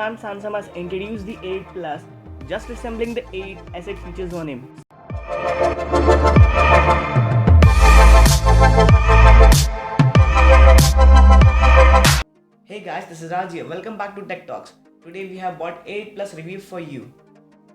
time Samsung has introduced the 8 Plus, just resembling the 8 as it features on him. Hey guys, this is Raj here. Welcome back to Tech Talks. Today we have bought 8 Plus review for you.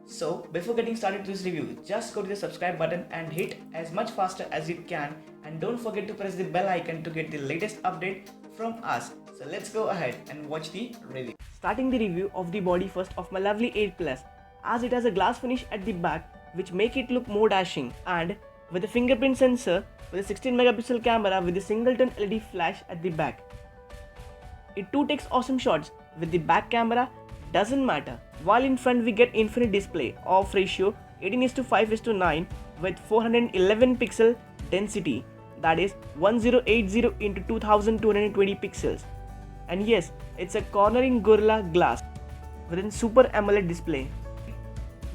So before getting started to this review, just go to the subscribe button and hit as much faster as you can, and don't forget to press the bell icon to get the latest update from us. So let's go ahead and watch the review. Starting the review of the body first of my lovely 8 Plus, as it has a glass finish at the back which make it look more dashing, and with a fingerprint sensor with a 16 megapixel camera with a singleton LED flash at the back. It too takes awesome shots with the back camera, doesn't matter. While in front we get infinite display of ratio 18:5:9 with 411 pixel density, that is 1080 into 2220 pixels. And yes, it's a cornering Gorilla Glass within Super AMOLED display.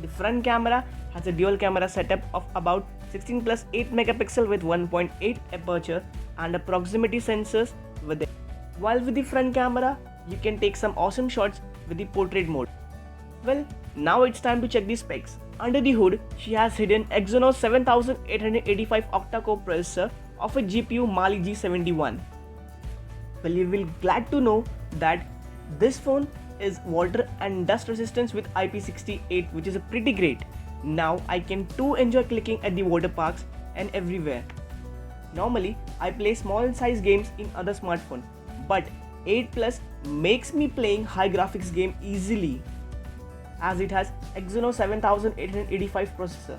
The front camera has a dual camera setup of about 16 plus 8 megapixel with 1.8 aperture and a proximity sensors with it. While with the front camera, you can take some awesome shots with the portrait mode. Well, now it's time to check the specs. Under the hood, she has hidden Exynos 7885 octa-core processor of a GPU Mali G71. Well, you will glad to know that this phone is water and dust resistance with IP68, which is pretty great. Now I can too enjoy clicking at the water parks and everywhere. Normally, I play small size games in other smartphone, but 8 Plus makes me playing high graphics game easily, as it has Exynos 7885 processor.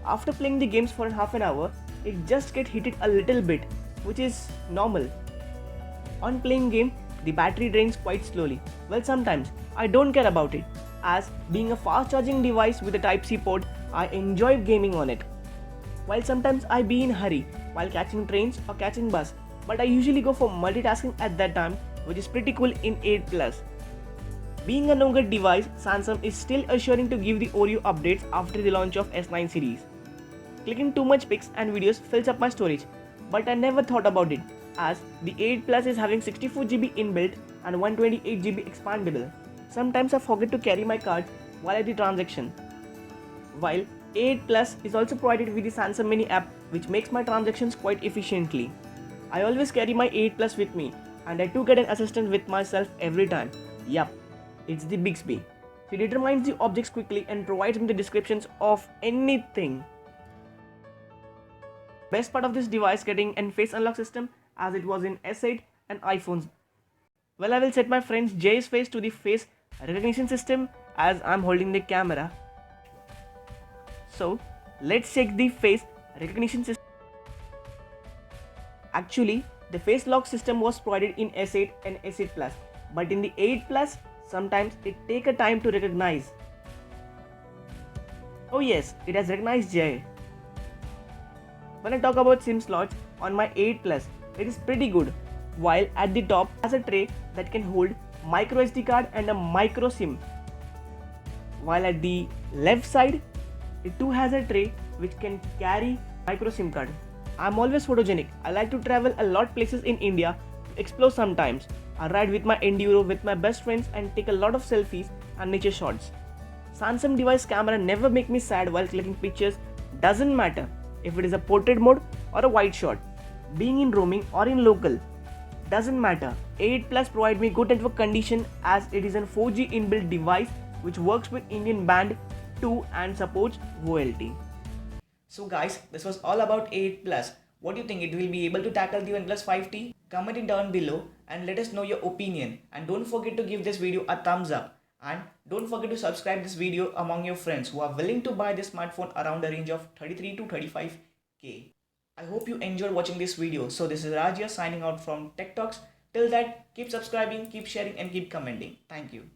After playing the games for half an hour, it just gets heated a little bit, which is normal. On playing game, the battery drains quite slowly. Well, sometimes I don't care about it, as being a fast charging device with a Type-C port, I enjoy gaming on it. While sometimes I be in hurry while catching trains or catching bus, but I usually go for multitasking at that time, which is pretty cool in 8 Plus. Being a Nougat device, Samsung is still assuring to give the Oreo updates after the launch of S9 series. Clicking too much pics and videos fills up my storage, but I never thought about it, as the 8 Plus is having 64GB inbuilt and 128GB expandable. Sometimes I forget to carry my card while at the transaction. While 8 Plus is also provided with the Samsung Mini app, which makes my transactions quite efficiently. I always carry my 8 Plus with me, and I too get an assistant with myself every time. Yup, it's the Bixby. She determines the objects quickly and provides me the descriptions of anything. Best part of this device getting an face unlock system, as it was in S8 and iPhones. Well, I will set my friend Jay's face to the face recognition system as I'm holding the camera. So let's check the face recognition system. Actually, the face lock system was provided in S8 and S8 Plus, but in the 8 Plus, sometimes it takes a time to recognize. Oh yes, it has recognized Jay. When I talk about SIM slots on my 8 Plus, it is pretty good. While at the top has a tray that can hold micro SD card and a micro SIM. While at the left side, it too has a tray which can carry micro SIM card. I'm always photogenic. I like to travel a lot places in India to explore sometimes. I ride with my Enduro with my best friends and take a lot of selfies and nature shots. Samsung device camera never make me sad while clicking pictures, doesn't matter if it is a portrait mode or a wide shot. Being in roaming or in local, doesn't matter. 8 Plus provide me good network condition, as it is a 4G inbuilt device which works with Indian band 2 and supports VoLTE. So guys, this was all about 8 Plus. What do you think, it will be able to tackle the OnePlus 5T? Comment it down below and let us know your opinion. And don't forget to give this video a thumbs up. And don't forget to subscribe this video among your friends who are willing to buy this smartphone around the range of 33 to 35k. I hope you enjoyed watching this video. So this is Raj here signing out from Tech Talks. Till that, keep subscribing, keep sharing and keep commenting. Thank you.